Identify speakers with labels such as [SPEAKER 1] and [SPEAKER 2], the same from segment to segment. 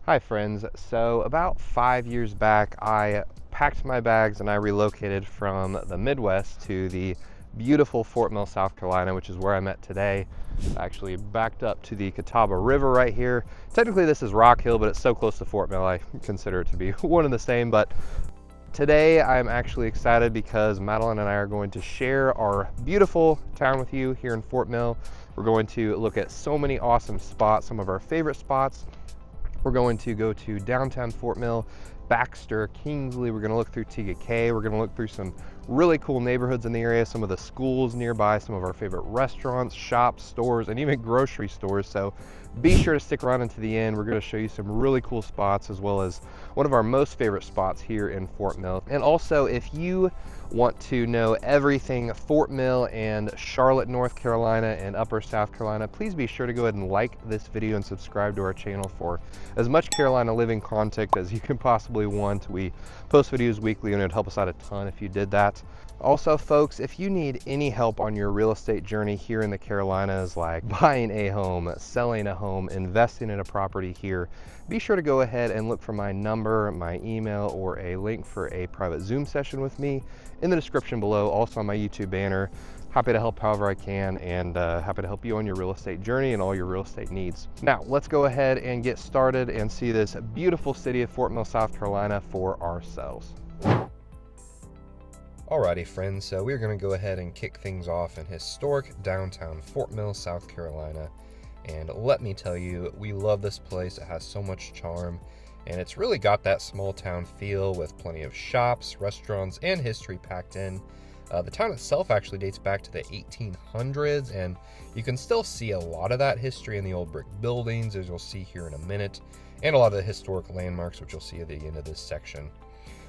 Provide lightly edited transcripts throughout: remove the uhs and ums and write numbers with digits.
[SPEAKER 1] Hi friends, so about 5 years back I packed my bags and I relocated from the Midwest to the beautiful Fort Mill, South Carolina, which is where I'm at today. Actually backed up to the Catawba River right here. Technically this is Rock Hill, but it's so close to Fort Mill I consider it to be one and the same. But today I'm actually excited because Madeline and I are going to share our beautiful town with you here in Fort Mill. We're going to look at so many awesome spots, some of our favorite spots. We're going to go to downtown Fort Mill, Baxter, Kingsley. We're going to look through Tega. We're going to look through some really cool neighborhoods in the area, some of the schools nearby, some of our favorite restaurants, shops, stores, and even grocery stores. So be sure to stick around into the end. We're going to show you some really cool spots, as well as one of our most favorite spots here in Fort Mill. And also, if you want to know everything Fort Mill and Charlotte, North Carolina and Upper South Carolina, please be sure to go ahead and like this video and subscribe to our channel for as much Carolina living content as you can possibly want. We post videos weekly and it'd help us out a ton if you did that. Also folks, if you need any help on your real estate journey here in the Carolinas, like buying a home, selling a home, investing in a property here, be sure to go ahead and look for my number, my email, or a link for a private Zoom session with me in the description below, also on my YouTube banner. Happy to help however I can, and happy to help you on your real estate journey and all your real estate needs. Now, let's go ahead and get started and see this beautiful city of Fort Mill, South Carolina for ourselves. Alrighty friends, so we're going to go ahead and kick things off in historic downtown Fort Mill, South Carolina. And let me tell you, we love this place. It has so much charm, and it's really got that small town feel with plenty of shops, restaurants, and history packed in. The town itself actually dates back to the 1800s, and you can still see a lot of that history in the old brick buildings, as you'll see here in a minute, and a lot of the historic landmarks, which you'll see at the end of this section.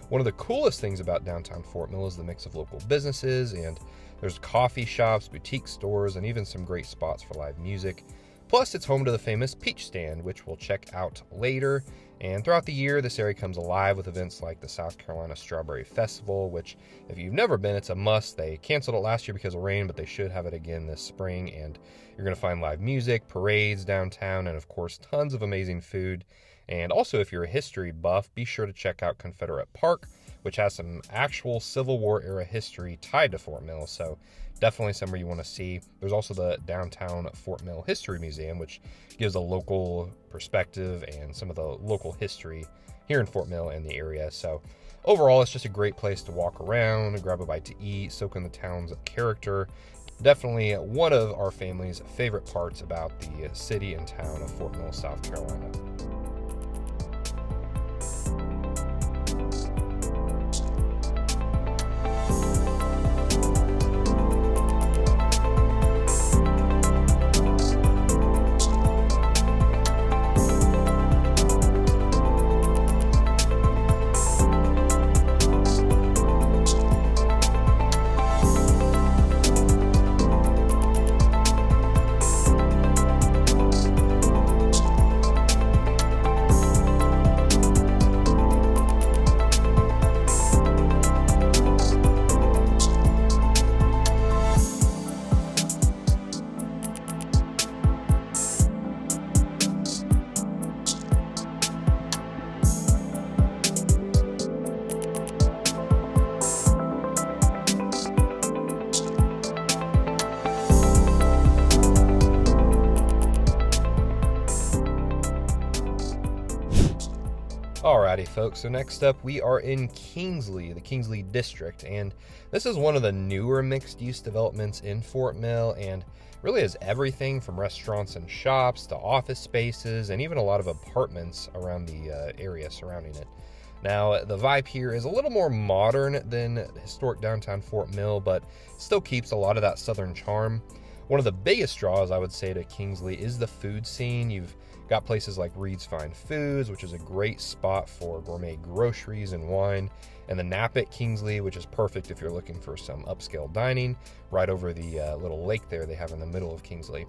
[SPEAKER 1] One of the coolest things about downtown Fort Mill is the mix of local businesses, and there's coffee shops, boutique stores, and even some great spots for live music. Plus, it's home to the famous Peach Stand, which we'll check out later. And throughout the year, this area comes alive with events like the South Carolina Strawberry Festival, which, if you've never been, it's a must. They canceled it last year because of rain, but they should have it again this spring. And you're going to find live music, parades downtown, and of course, tons of amazing food. And also, if you're a history buff, be sure to check out Confederate Park, which has some actual Civil War era history tied to Fort Mill. So definitely somewhere you want to see. There's also the downtown Fort Mill History Museum, which gives a local perspective and some of the local history here in Fort Mill and the area. So overall, it's just a great place to walk around, grab a bite to eat, soak in the town's character. Definitely one of our family's favorite parts about the city and town of Fort Mill, South Carolina. Alrighty folks, so next up we are in Kingsley, the Kingsley District, and this is one of the newer mixed-use developments in Fort Mill, and really has everything from restaurants and shops to office spaces and even a lot of apartments around the area surrounding it. Now, the vibe here is a little more modern than historic downtown Fort Mill, but still keeps a lot of that southern charm. One of the biggest draws, I would say, to Kingsley is the food scene. You've got places like Reed's Fine Foods, which is a great spot for gourmet groceries and wine, and the Nap at Kingsley, which is perfect if you're looking for some upscale dining right over the little lake there they have in the middle of Kingsley.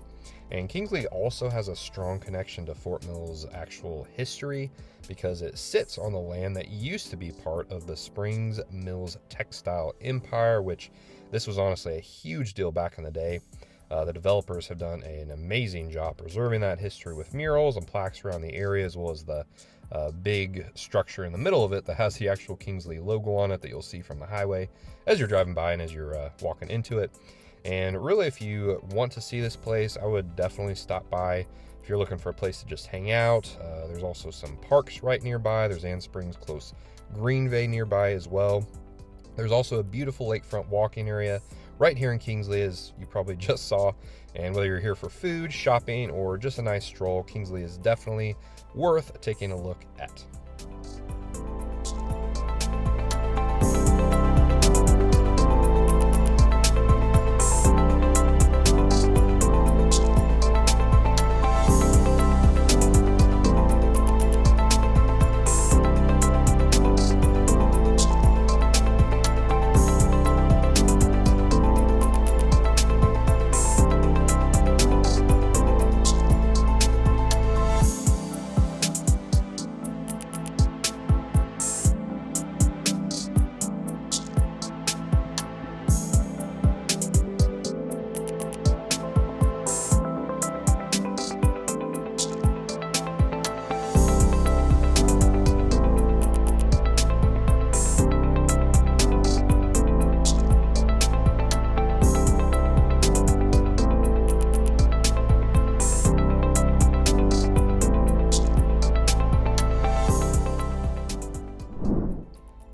[SPEAKER 1] And Kingsley also has a strong connection to Fort Mill's actual history because it sits on the land that used to be part of the Springs Mills textile empire, which this was honestly a huge deal back in the day. The developers have done an amazing job preserving that history with murals and plaques around the area, as well as the big structure in the middle of it that has the actual Kingsley logo on it that you'll see from the highway as you're driving by and as you're walking into it. And really, if you want to see this place, I would definitely stop by. If you're looking for a place to just hang out, there's also some parks right nearby. There's Ann Springs Close Green Bay nearby as well. There's also a beautiful lakefront walking area right here in Kingsley, as you probably just saw. And whether you're here for food, shopping, or just a nice stroll, Kingsley is definitely worth taking a look at.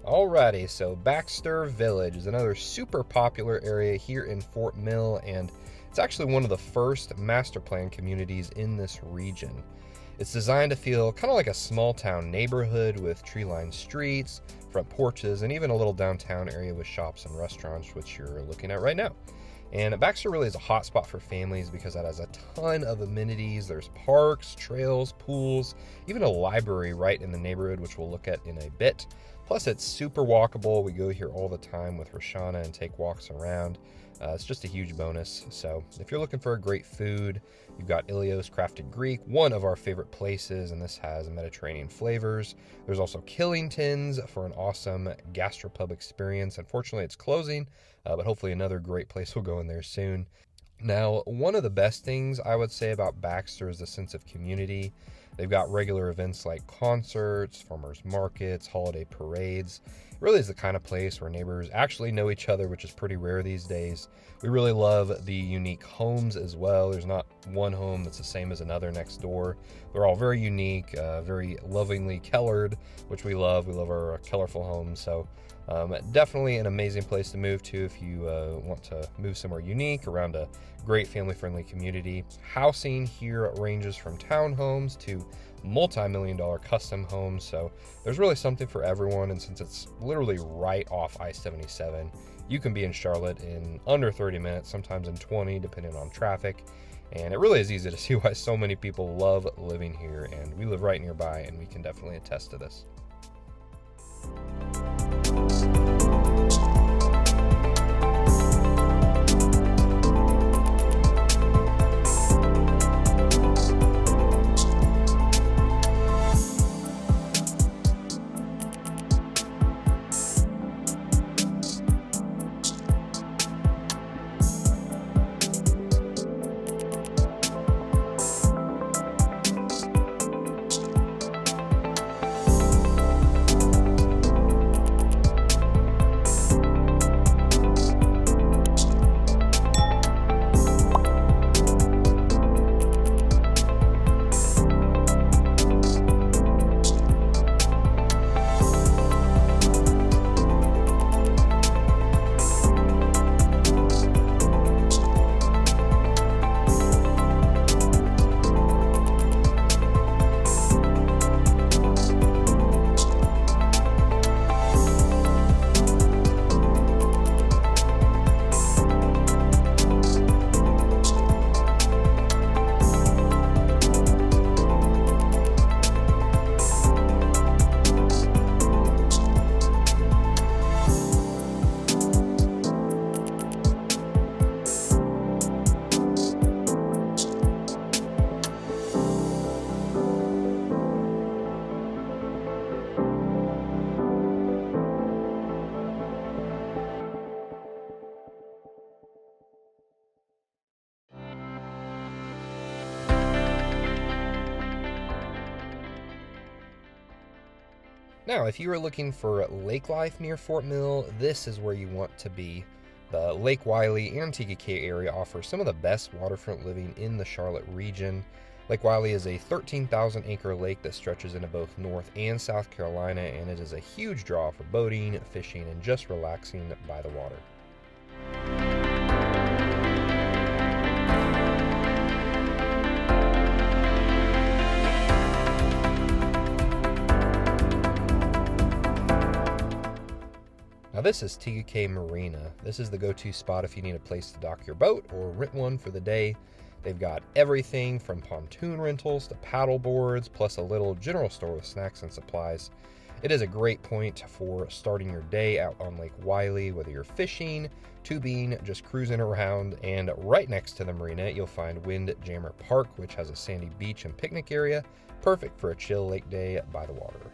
[SPEAKER 1] Alrighty, so Baxter Village is another super popular area here in Fort Mill, and it's actually one of the first master plan communities in this region. It's designed to feel kind of like a small town neighborhood with tree-lined streets, front porches, and even a little downtown area with shops and restaurants, which you're looking at right now. And Baxter really is a hotspot for families because it has a ton of amenities. There's parks, trails, pools, even a library right in the neighborhood, which we'll look at in a bit. Plus, it's super walkable. We go here all the time with Roshana and take walks around. It's just a huge bonus. So if you're looking for a great food, you've got Ilios Crafted Greek, one of our favorite places, and this has Mediterranean flavors. There's also Killington's for an awesome gastropub experience. Unfortunately, it's closing, but hopefully another great place will go in there soon. Now, one of the best things I would say about Baxter is the sense of community. They've got regular events like concerts, farmers markets, holiday parades. It really is the kind of place where neighbors actually know each other, which is pretty rare these days. We really love the unique homes as well. There's not one home that's the same as another next door. They're all very unique, very lovingly colored, which we love. We love our colorful homes. So definitely an amazing place to move to if you want to move somewhere unique around a great family-friendly community. Housing here ranges from townhomes to multi-million-dollar custom homes, so there's really something for everyone. And since it's literally right off I-77, you can be in Charlotte in under 30 minutes, sometimes in 20, depending on traffic. And it really is easy to see why so many people love living here, and we live right nearby, and we can definitely attest to this. Now, if you are looking for lake life near Fort Mill, this is where you want to be. The Lake Wylie and Tega area offer some of the best waterfront living in the Charlotte region. Lake Wylie is a 13,000 acre lake that stretches into both North and South Carolina, and it is a huge draw for boating, fishing, and just relaxing by the water. Now this is Tega Marina. This is the go-to spot if you need a place to dock your boat or rent one for the day. They've got everything from pontoon rentals to paddle boards, plus a little general store with snacks and supplies. It is a great point for starting your day out on Lake Wylie, whether you're fishing, tubing, just cruising around. And right next to the marina, you'll find Windjammer Park, which has a sandy beach and picnic area, perfect for a chill lake day by the water.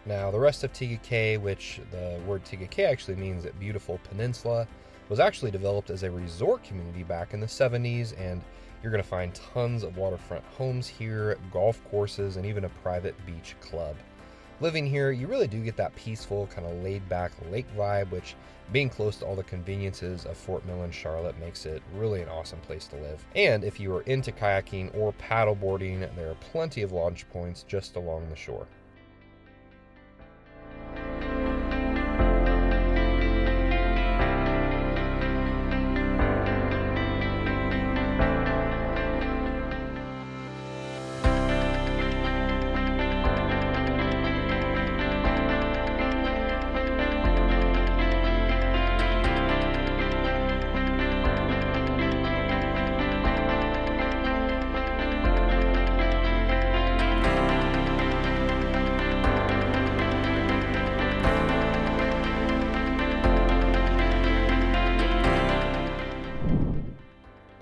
[SPEAKER 1] Now, the rest of Tega, which the word Tega actually means beautiful peninsula, was actually developed as a resort community back in the 70s, and you're going to find tons of waterfront homes here, golf courses, and even a private beach club. Living here, you really do get that peaceful, kind of laid-back lake vibe, which, being close to all the conveniences of Fort Mill and Charlotte, makes it really an awesome place to live. And if you are into kayaking or paddleboarding, there are plenty of launch points just along the shore.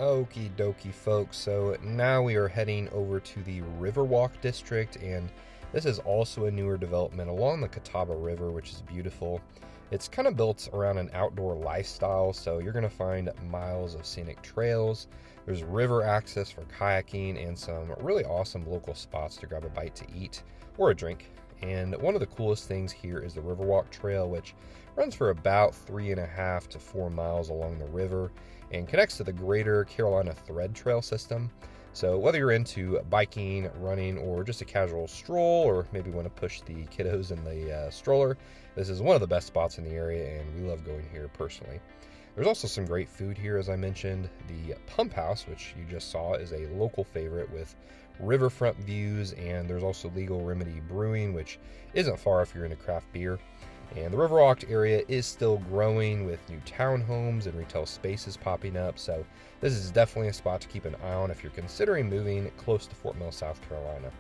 [SPEAKER 1] Okie dokie, folks, so now we are heading over to the Riverwalk district, and this is also a newer development along the Catawba River, which is beautiful. It's kind of built around an outdoor lifestyle, so you're going to find miles of scenic trails. There's river access for kayaking and some really awesome local spots to grab a bite to eat or a drink. And one of the coolest things here is the Riverwalk Trail, which runs for about 3.5 to 4 miles along the river and connects to the Greater Carolina Thread Trail system. So whether you're into biking, running, or just a casual stroll, or maybe want to push the kiddos in the stroller, this is one of the best spots in the area, and we love going here personally. There's also some great food here, as I mentioned. The Pump House, which you just saw, is a local favorite with riverfront views, and there's also Legal Remedy Brewing, which isn't far if you're into craft beer. And the Riverwalk area is still growing with new townhomes and retail spaces popping up, so this is definitely a spot to keep an eye on if you're considering moving close to Fort Mill, South Carolina.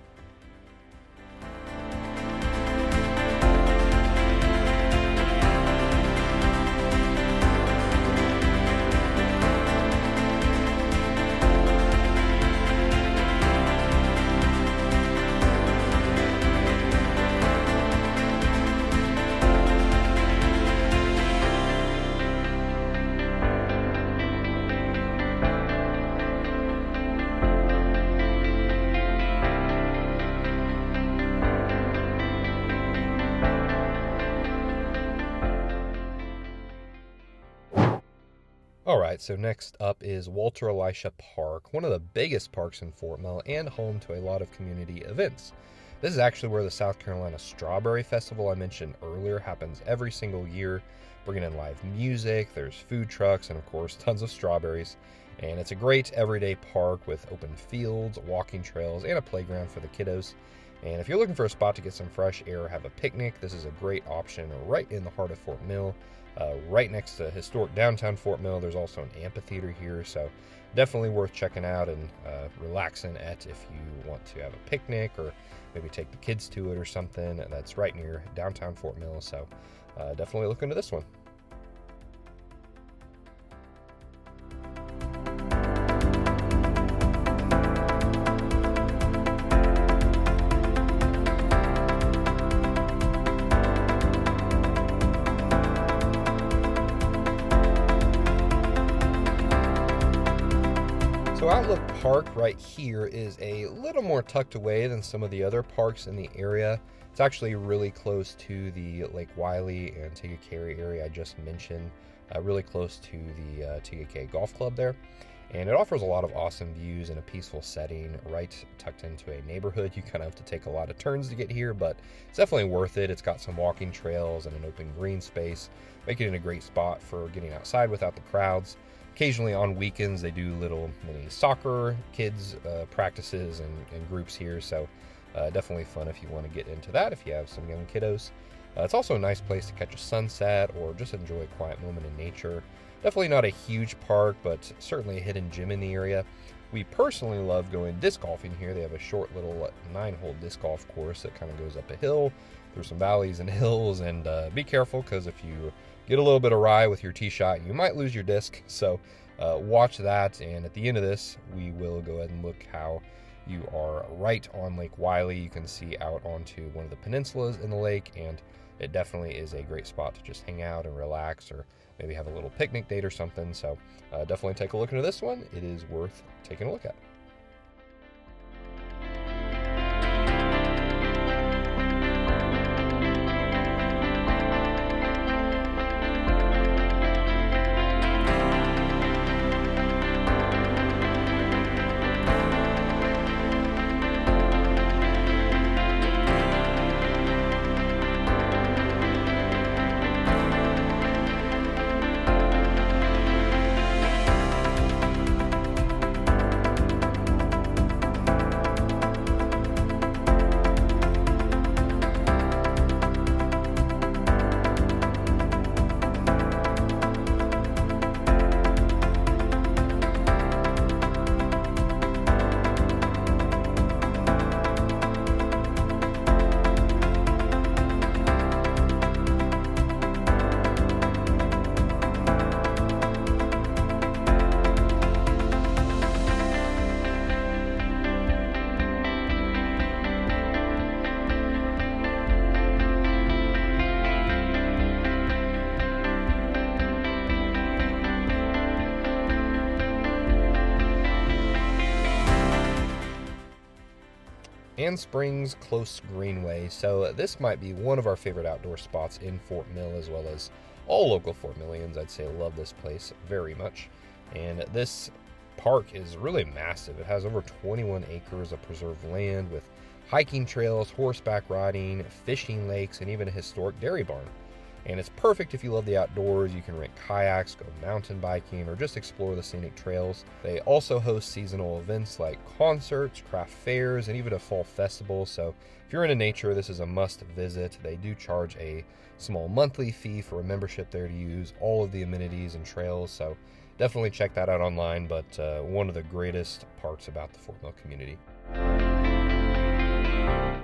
[SPEAKER 1] Alright, so next up is Walter Elisha Park, one of the biggest parks in Fort Mill and home to a lot of community events. This is actually where the South Carolina Strawberry Festival I mentioned earlier happens every single year, bringing in live music, there's food trucks, and of course tons of strawberries. And it's a great everyday park with open fields, walking trails, and a playground for the kiddos. And if you're looking for a spot to get some fresh air or have a picnic, this is a great option right in the heart of Fort Mill. Right next to historic downtown Fort Mill, there's also an amphitheater here, so definitely worth checking out and relaxing at if you want to have a picnic or maybe take the kids to it or something. That's right near downtown Fort Mill, so definitely look into this one. So Outlook Park right here is a little more tucked away than some of the other parks in the area. It's actually really close to the Lake Wylie and Tega area I just mentioned, really close to the Tega Golf Club there. And it offers a lot of awesome views in a peaceful setting, right tucked into a neighborhood. You kind of have to take a lot of turns to get here, but it's definitely worth it. It's got some walking trails and an open green space, making it a great spot for getting outside without the crowds. Occasionally on weekends, they do little mini soccer kids practices and groups here, so definitely fun if you want to get into that if you have some young kiddos. It's also a nice place to catch a sunset or just enjoy a quiet moment in nature. Definitely not a huge park, but certainly a hidden gem in the area. We personally love going disc golfing here. They have a short little 9-hole disc golf course that kind of goes up a hill through some valleys and hills, and be careful because if you get a little bit awry with your tee shot, you might lose your disc. So watch that, and at the end of this, we will go ahead and look how you are right on Lake Wylie. You can see out onto one of the peninsulas in the lake, and it definitely is a great spot to just hang out and relax, or maybe have a little picnic date or something. So definitely take a look into this one. It is worth taking a look at. And Springs Close Greenway. So this might be one of our favorite outdoor spots in Fort Mill, as well as all local Fort Millians. I'd say love this place very much. And this park is really massive. It has over 21 acres of preserved land with hiking trails, horseback riding, fishing lakes, and even a historic dairy barn. And it's perfect if you love the outdoors. You can rent kayaks, go mountain biking, or just explore the scenic trails. They also host seasonal events like concerts, craft fairs, and even a fall festival. So if you're into nature, this is a must visit. They do charge a small monthly fee for a membership there to use all of the amenities and trails. So definitely check that out online, but one of the greatest parts about the Fort Mill community.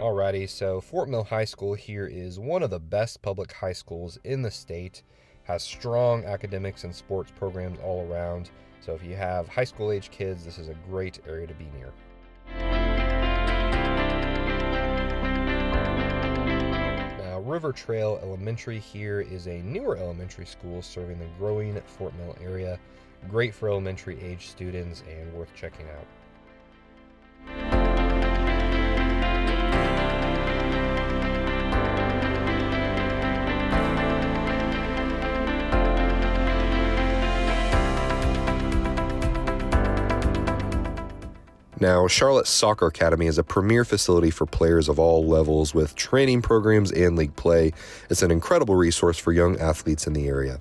[SPEAKER 1] Alrighty, so Fort Mill High School here is one of the best public high schools in the state, has strong academics and sports programs all around. So if you have high school age kids, this is a great area to be near. Now, River Trail Elementary here is a newer elementary school serving the growing Fort Mill area. Great for elementary age students and worth checking out. Now, Charlotte Soccer Academy is a premier facility for players of all levels with training programs and league play. It's an incredible resource for young athletes in the area.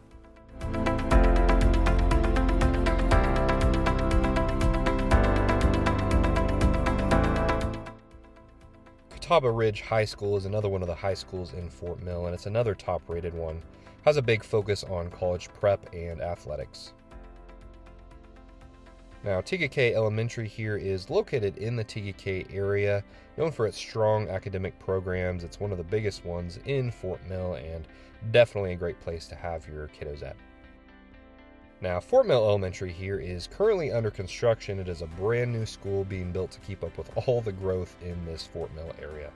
[SPEAKER 1] Catawba Ridge High School is another one of the high schools in Fort Mill, and it's another top-rated one. Has a big focus on college prep and athletics. Now, Tega Elementary here is located in the Tega area, known for its strong academic programs. It's one of the biggest ones in Fort Mill and definitely a great place to have your kiddos at. Now, Fort Mill Elementary here is currently under construction. It is a brand new school being built to keep up with all the growth in this Fort Mill area.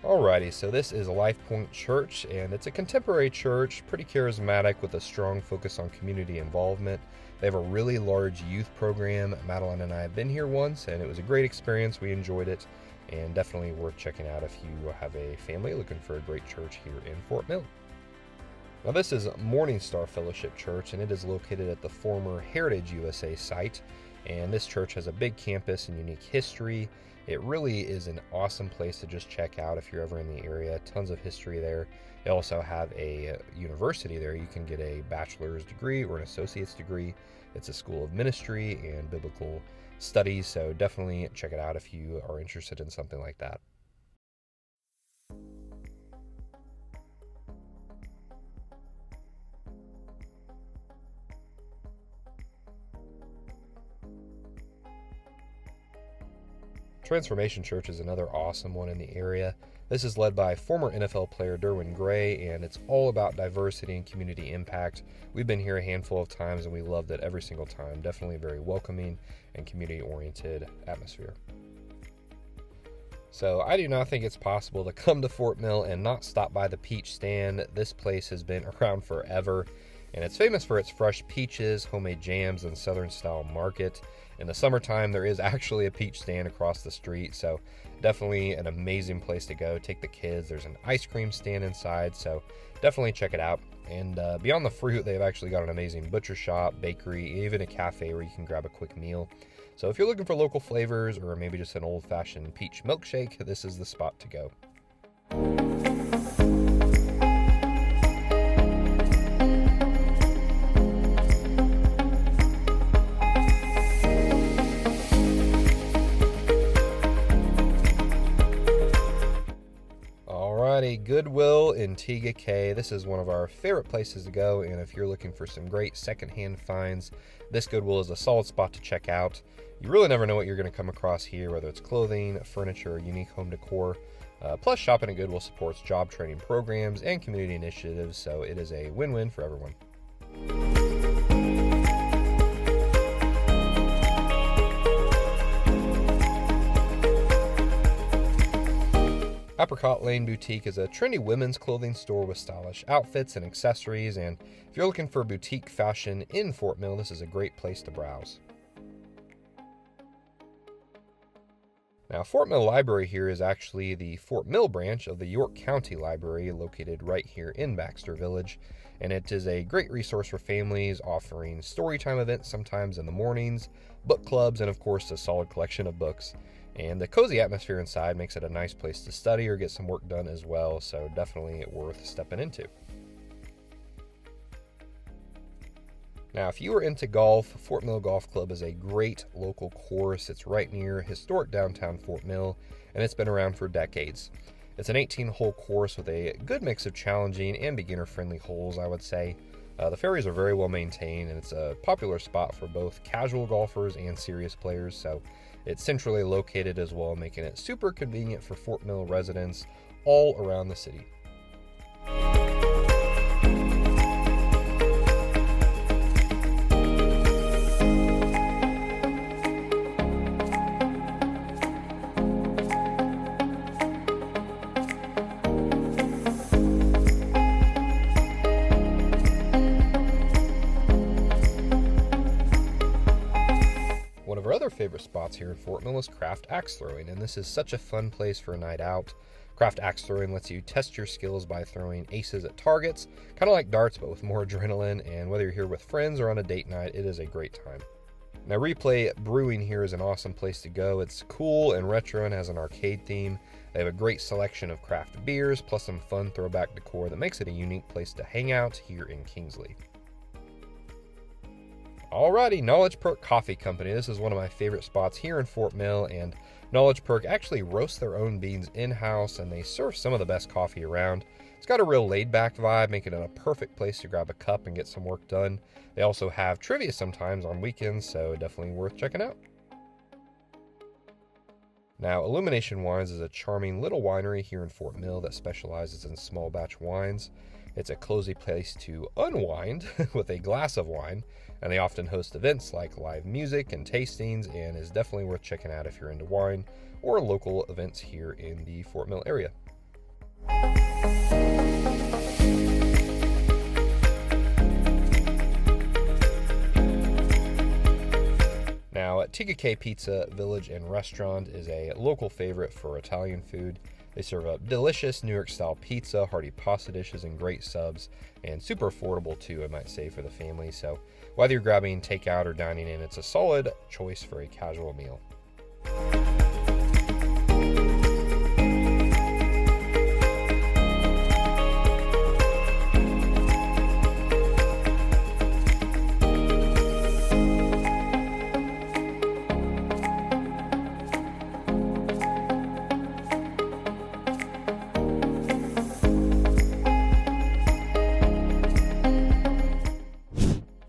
[SPEAKER 1] Alrighty, so this is Life Point Church, and it's a contemporary church, pretty charismatic with a strong focus on community involvement. They have a really large youth program. Madeline and I have been here once, and it was a great experience. We enjoyed it, and definitely worth checking out if you have a family looking for a great church here in Fort Mill. Now this is Morning Star Fellowship Church, and it is located at the former Heritage USA site, and this church has a big campus and unique history. It really is an awesome place to just check out if you're ever in the area. Tons of history there. They also have a university there. You can get a bachelor's degree or an associate's degree. It's a school of ministry and biblical studies, so definitely check it out if you are interested in something like that. Transformation Church is another awesome one in the area. This is led by former NFL player Derwin Gray, and it's all about diversity and community impact. We've been here a handful of times, and we loved it every single time. Definitely a very welcoming and community-oriented atmosphere. So I do not think it's possible to come to Fort Mill and not stop by the Peach Stand. This place has been around forever, and it's famous for its fresh peaches, homemade jams, and Southern-style market. In the summertime, there is actually a peach stand across the street, so definitely an amazing place to go. Take the kids. There's an ice cream stand inside, so definitely check it out. And beyond the fruit, they've actually got an amazing butcher shop, bakery, even a cafe where you can grab a quick meal. So if you're looking for local flavors or maybe just an old-fashioned peach milkshake, this is the spot to go. Goodwill in Tega Cay. This is one of our favorite places to go, and if you're looking for some great secondhand finds, this Goodwill is a solid spot to check out. You really never know what you're going to come across here, whether it's clothing, furniture, unique home decor. Plus, shopping at Goodwill supports job training programs and community initiatives, so it is a win-win for everyone. Apricot Lane Boutique is a trendy women's clothing store with stylish outfits and accessories, and if you're looking for boutique fashion in Fort Mill, this is a great place to browse. Now, Fort Mill Library here is actually the Fort Mill branch of the York County Library, located right here in Baxter Village, and it is a great resource for families, offering storytime events sometimes in the mornings, book clubs, and of course a solid collection of books. And the cozy atmosphere inside makes it a nice place to study or get some work done as well, so definitely worth stepping into. Now, if you are into golf, Fort Mill Golf Club is a great local course. It's right near historic downtown Fort Mill, and it's been around for decades. It's an 18-hole course with a good mix of challenging and beginner-friendly holes, I would say. The fairways are very well maintained, and it's a popular spot for both casual golfers and serious players, so it's centrally located as well, making it super convenient for Fort Mill residents all around the city. One of our other favorite spots here in Fort Mill is craft axe throwing, and this is such a fun place for a night out. Craft axe throwing lets you test your skills by throwing aces at targets, kind of like darts but with more adrenaline, and whether you're here with friends or on a date night, it is a great time. Now, Replay Brewing here is an awesome place to go. It's cool and retro and has an arcade theme. They have a great selection of craft beers, plus some fun throwback decor that makes it a unique place to hang out here in Kingsley. Alrighty, Knowledge Perk Coffee Company. This is one of my favorite spots here in Fort Mill, and Knowledge Perk actually roasts their own beans in-house, and they serve some of the best coffee around. It's got a real laid-back vibe, making it a perfect place to grab a cup and get some work done. They also have trivia sometimes on weekends, so definitely worth checking out. Now, Illumination Wines is a charming little winery here in Fort Mill that specializes in small batch wines. It's a cozy place to unwind with a glass of wine, and they often host events like live music and tastings, and is definitely worth checking out if you're into wine or local events here in the Fort Mill area. Now, Tega Pizza Village and Restaurant is a local favorite for Italian food. They serve up delicious New York-style pizza, hearty pasta dishes, and great subs, and super affordable too, I might say, for the family. So whether you're grabbing takeout or dining in, it's a solid choice for a casual meal.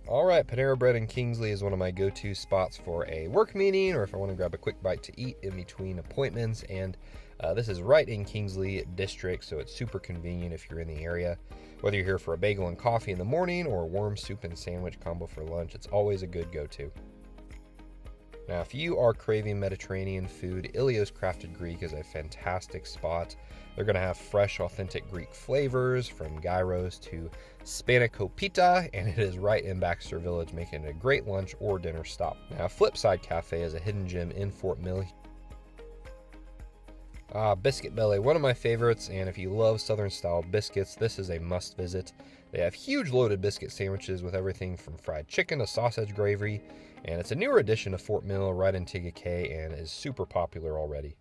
[SPEAKER 1] Alright, Panera Bread in Kingsley is one of my go-to spots for a work meeting or if I want to grab a quick bite to eat in between appointments, and this is right in Kingsley District, so it's super convenient if you're in the area. Whether you're here for a bagel and coffee in the morning or a warm soup and sandwich combo for lunch, it's always a good go-to. Now, if you are craving Mediterranean food, Ilio's Crafted Greek is a fantastic spot. They're going to have fresh, authentic Greek flavors from gyros to spanakopita, and it is right in Baxter Village, making it a great lunch or dinner stop. Now, Flipside Cafe is a hidden gem in Fort Mill. Biscuit Belly, one of my favorites, and if you love Southern-style biscuits, this is a must-visit. They have huge loaded biscuit sandwiches with everything from fried chicken to sausage gravy, and it's a newer addition to Fort Mill right in Tega and is super popular already.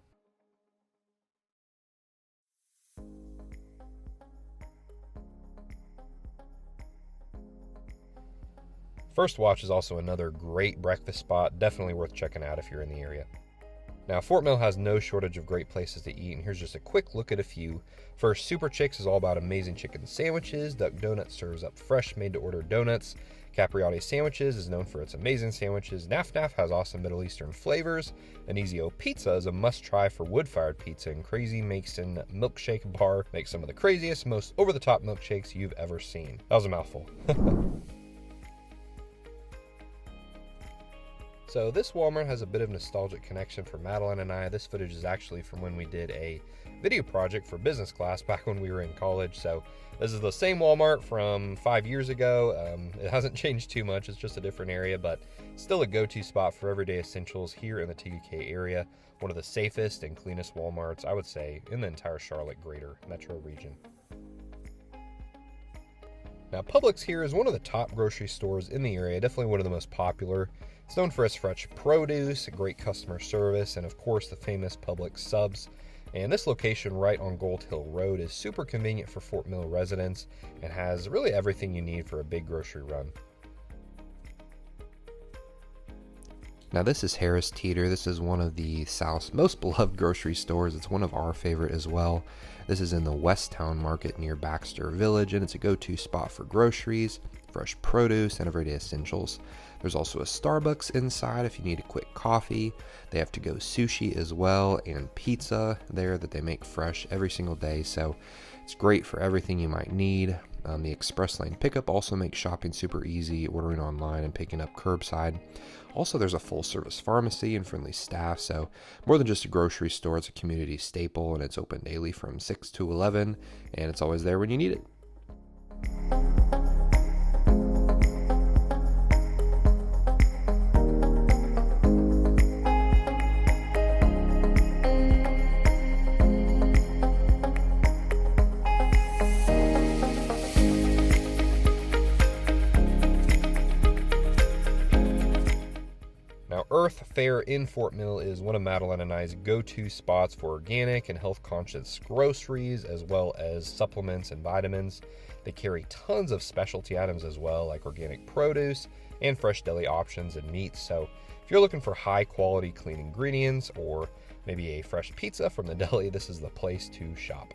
[SPEAKER 1] First Watch is also another great breakfast spot, definitely worth checking out if you're in the area. Now, Fort Mill has no shortage of great places to eat, and here's just a quick look at a few. First, Super Chicks is all about amazing chicken sandwiches. Duck Donuts serves up fresh, made-to-order donuts. Capriotti Sandwiches is known for its amazing sandwiches. Naf Naf has awesome Middle Eastern flavors. Anizio Pizza is a must-try for wood-fired pizza, and Crazy Mason Milkshake Bar makes some of the craziest, most over-the-top milkshakes you've ever seen. That was a mouthful. So this Walmart has a bit of nostalgic connection for Madeline and I. This footage is actually from when we did a video project for business class back when we were in college. So this is the same Walmart from 5 years ago. It hasn't changed too much. It's just a different area, but still a go-to spot for everyday essentials here in the Tega area. One of the safest and cleanest Walmarts, I would say, in the entire Charlotte greater metro region. Now, Publix here is one of the top grocery stores in the area, definitely one of the most popular. It's known for its fresh produce, great customer service, and of course the famous Publix subs. And this location right on Gold Hill Road is super convenient for Fort Mill residents and has really everything you need for a big grocery run. Now this is Harris Teeter. This is one of the South's most beloved grocery stores. It's one of our favorite as well. This is in the West Town Market near Baxter Village, and it's a go-to spot for groceries, fresh produce, and everyday essentials. There's also a Starbucks inside if you need a quick coffee. They have to-go sushi as well, and pizza there that they make fresh every single day, so it's great for everything you might need. The express lane pickup also makes shopping super easy, ordering online and picking up curbside. Also, there's a full-service pharmacy and friendly staff, so more than just a grocery store, it's a community staple, and it's open daily from 6 to 11, and it's always there when you need it. Earth Fare in Fort Mill is one of Madeline and I's go-to spots for organic and health-conscious groceries, as well as supplements and vitamins. They carry tons of specialty items as well, like organic produce and fresh deli options and meats. So if you're looking for high-quality clean ingredients or maybe a fresh pizza from the deli, this is the place to shop.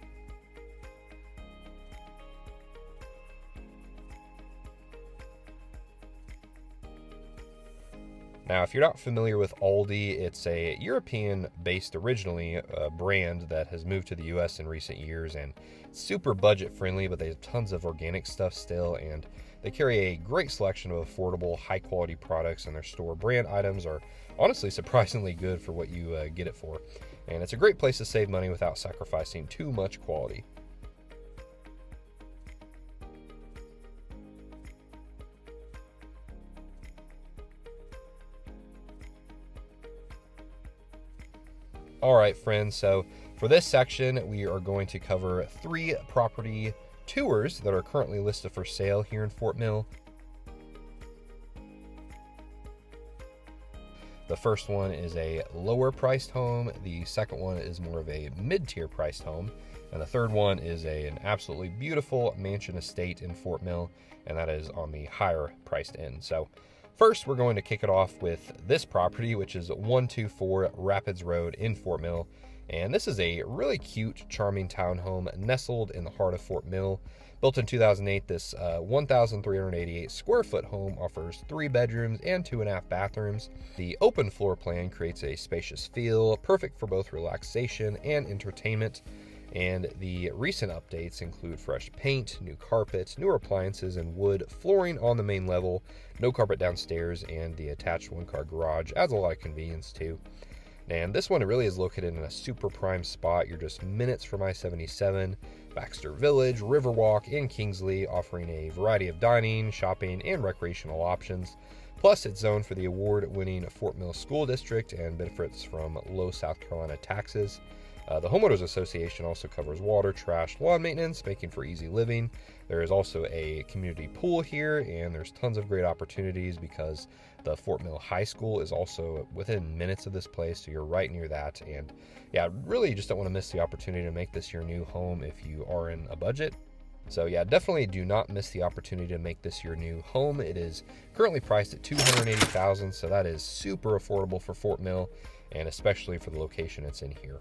[SPEAKER 1] Now, if you're not familiar with Aldi, it's a European-based originally brand that has moved to the U.S. in recent years, and it's super budget-friendly, but they have tons of organic stuff still, and they carry a great selection of affordable, high-quality products in their store. Brand items are honestly surprisingly good for what you get it for, and it's a great place to save money without sacrificing too much quality. All right, friends, so for this section, we are going to cover 3 property tours that are currently listed for sale here in Fort Mill. The first one is a lower priced home, the second one is more of a mid-tier priced home, and the third one is an absolutely beautiful mansion estate in Fort Mill, and that is on the higher priced end. So first, we're going to kick it off with this property, which is 124 Rapids Road in Fort Mill. And this is a really cute, charming townhome nestled in the heart of Fort Mill. Built in 2008, this 1,388 square foot home offers 3 bedrooms and 2.5 bathrooms. The open floor plan creates a spacious feel, perfect for both relaxation and entertainment. And the recent updates include fresh paint, new carpets, newer appliances, and wood flooring on the main level, no carpet downstairs, and the attached 1-car garage adds a lot of convenience too. And this one really is located in a super prime spot. You're just minutes from I-77, Baxter Village, Riverwalk, and Kingsley, offering a variety of dining, shopping, and recreational options. Plus, it's zoned for the award-winning FortMillSCvsCharlotteNC District and benefits from low South Carolina taxes. The Homeowners Association also covers water, trash, lawn maintenance, making for easy living. There is also a community pool here, and there's tons of great opportunities because the Fort Mill High School is also within minutes of this place, so you're right near that. And yeah, really you just don't want to miss the opportunity to make this your new home if you are in a budget. So yeah, definitely do not miss the opportunity to make this your new home. It is currently priced at $280,000, so that is super affordable for Fort Mill, and especially for the location it's in here.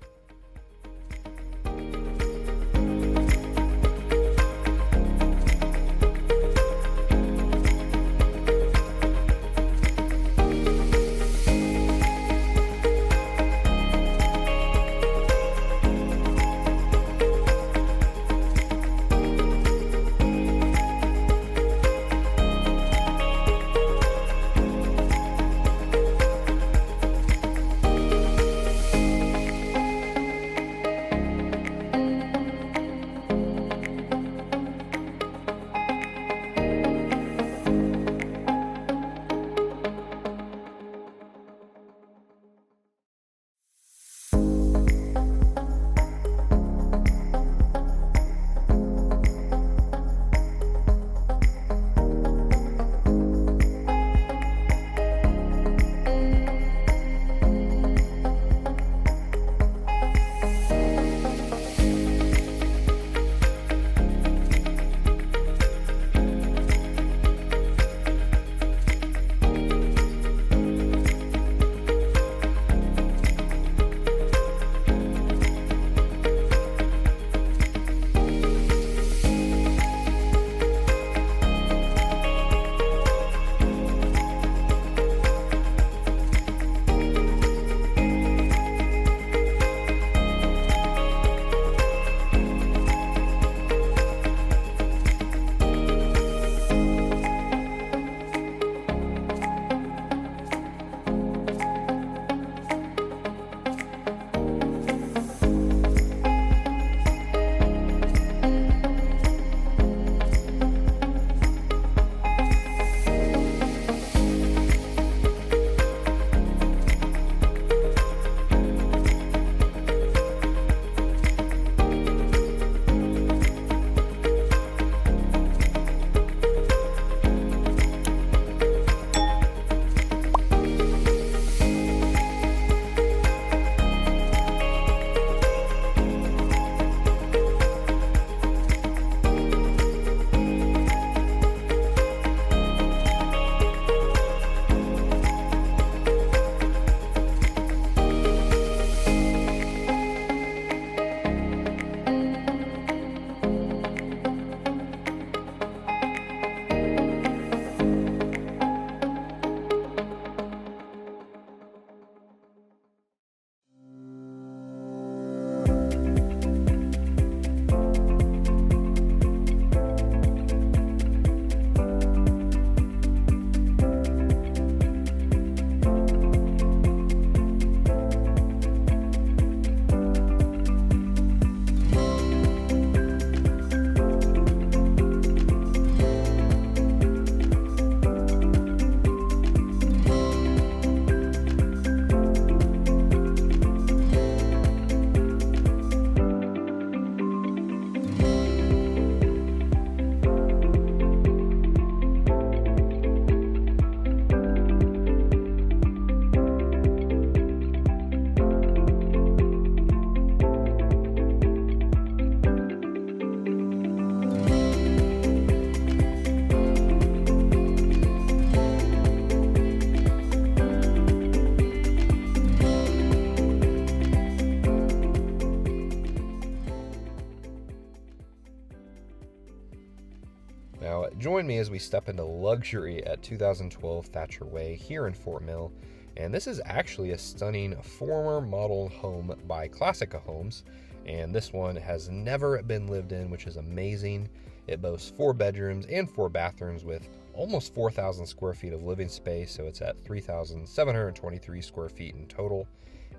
[SPEAKER 1] join me as we step into luxury at 2012 Thatcher Way here in Fort Mill. And this is actually a stunning former model home by Classica Homes. And this one has never been lived in, which is amazing. It boasts 4 bedrooms and 4 bathrooms with almost 4,000 square feet of living space. So it's at 3,723 square feet in total.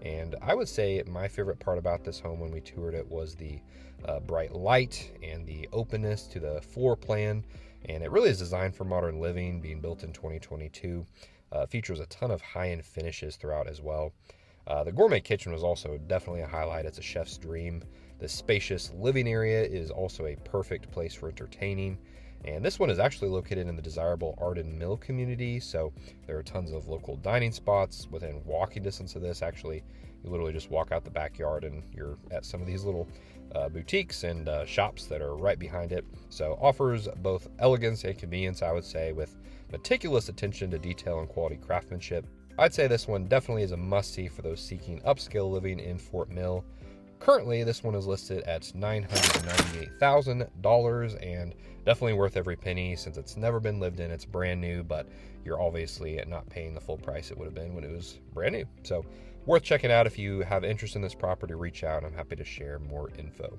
[SPEAKER 1] And I would say my favorite part about this home when we toured it was the bright light and the openness to the floor plan. And it really is designed for modern living, being built in 2022. Features a ton of high-end finishes throughout as well. The gourmet kitchen was also definitely a highlight. It's a chef's dream. The spacious living area is also a perfect place for entertaining. And this one is actually located in the desirable Arden Mill community, so there are tons of local dining spots within walking distance of this. Actually, you literally just walk out the backyard and you're at some of these little boutiques and shops that are right behind it. So offers both elegance and convenience, I would say, with meticulous attention to detail and quality craftsmanship. I'd say this one definitely is a must-see for those seeking upscale living in Fort Mill. Currently, this one is listed at $998,000 and definitely worth every penny since it's never been lived in. It's brand new, but you're obviously not paying the full price it would have been when it was brand new. So worth checking out. If you have interest in this property, reach out. I'm happy to share more info.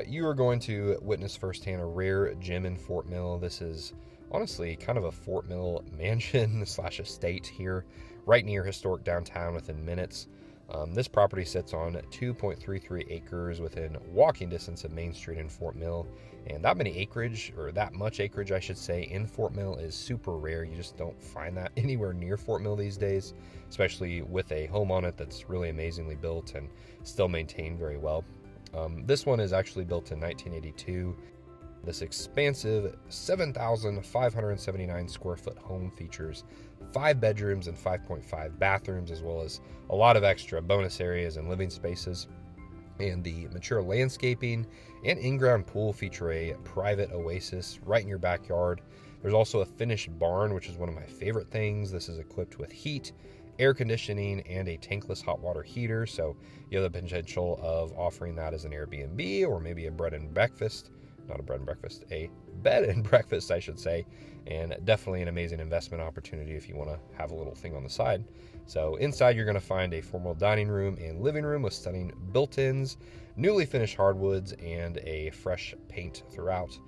[SPEAKER 1] you are going to witness firsthand a rare gem in Fort Mill. This is honestly kind of a Fort Mill mansion slash estate here, right near historic downtown within minutes. This property sits on 2.33 acres within walking distance of Main Street in Fort Mill. And that much acreage, I should say, in Fort Mill is super rare. You just don't find that anywhere near Fort Mill these days, especially with a home on it that's really amazingly built and still maintained very well. This one is actually built in 1982. This expansive 7,579 square foot home features 5 bedrooms and 5.5 bathrooms, as well as a lot of extra bonus areas and living spaces. And the mature landscaping and in-ground pool feature a private oasis right in your backyard. There's also a finished barn, which is one of my favorite things. This is equipped with heat, air conditioning, and a tankless hot water heater, so you have the potential of offering that as an Airbnb or maybe a bed and breakfast, I should say, and definitely an amazing investment opportunity if you want to have a little thing on the side. So inside you're going to find a formal dining room and living room with stunning built-ins, newly finished hardwoods, and a fresh paint throughout.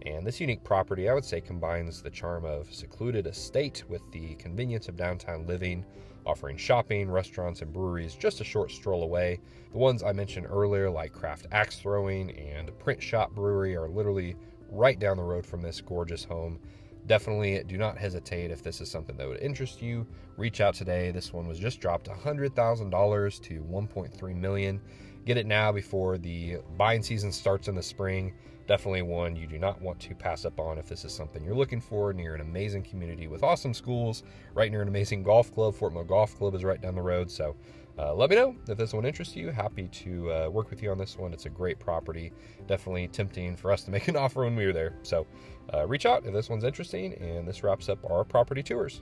[SPEAKER 1] And this unique property, I would say, combines the charm of secluded estate with the convenience of downtown living, offering shopping, restaurants, and breweries just a short stroll away. The ones I mentioned earlier, like Craft Axe Throwing and Print Shop Brewery, are literally right down the road from this gorgeous home. Definitely do not hesitate if this is something that would interest you. Reach out today. This one was just dropped $100,000 to $1.3 million. Get it now before the buying season starts in the spring. Definitely one you do not want to pass up on if this is something you're looking for near an amazing community with awesome schools, right near an amazing golf club. Fort Mill Golf Club is right down the road. So let me know if this one interests you. Happy to work with you on this one. It's a great property. Definitely tempting for us to make an offer when we were there. So reach out if this one's interesting. And this wraps up our property tours.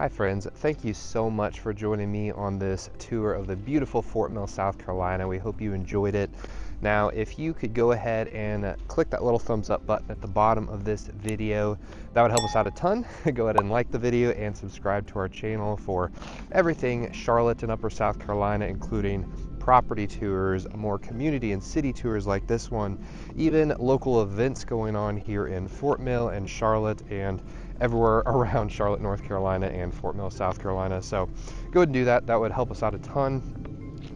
[SPEAKER 1] Hi friends, thank you so much for joining me on this tour of the beautiful Fort Mill, South Carolina. We hope you enjoyed it. Now, if you could go ahead and click that little thumbs up button at the bottom of this video, that would help us out a ton. Go ahead and like the video and subscribe to our channel for everything Charlotte and Upper South Carolina, including property tours, more community and city tours like this one, even local events going on here in Fort Mill and Charlotte and everywhere around Charlotte, North Carolina and Fort Mill, South Carolina. So go ahead and do that. That would help us out a ton.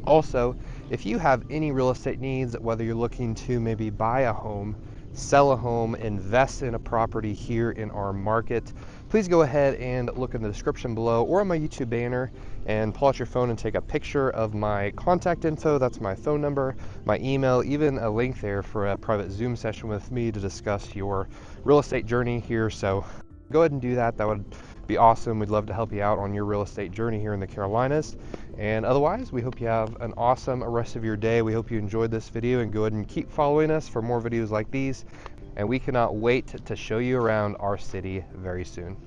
[SPEAKER 1] Also, if you have any real estate needs, whether you're looking to maybe buy a home, sell a home, invest in a property here in our market, please go ahead and look in the description below or on my YouTube banner and pull out your phone and take a picture of my contact info. That's my phone number, my email, even a link there for a private Zoom session with me to discuss your real estate journey here. So go ahead and do that. That would be awesome. We'd love to help you out on your real estate journey here in the Carolinas. And otherwise, we hope you have an awesome rest of your day. We hope you enjoyed this video, and go ahead and keep following us for more videos like these. And we cannot wait to show you around our city very soon.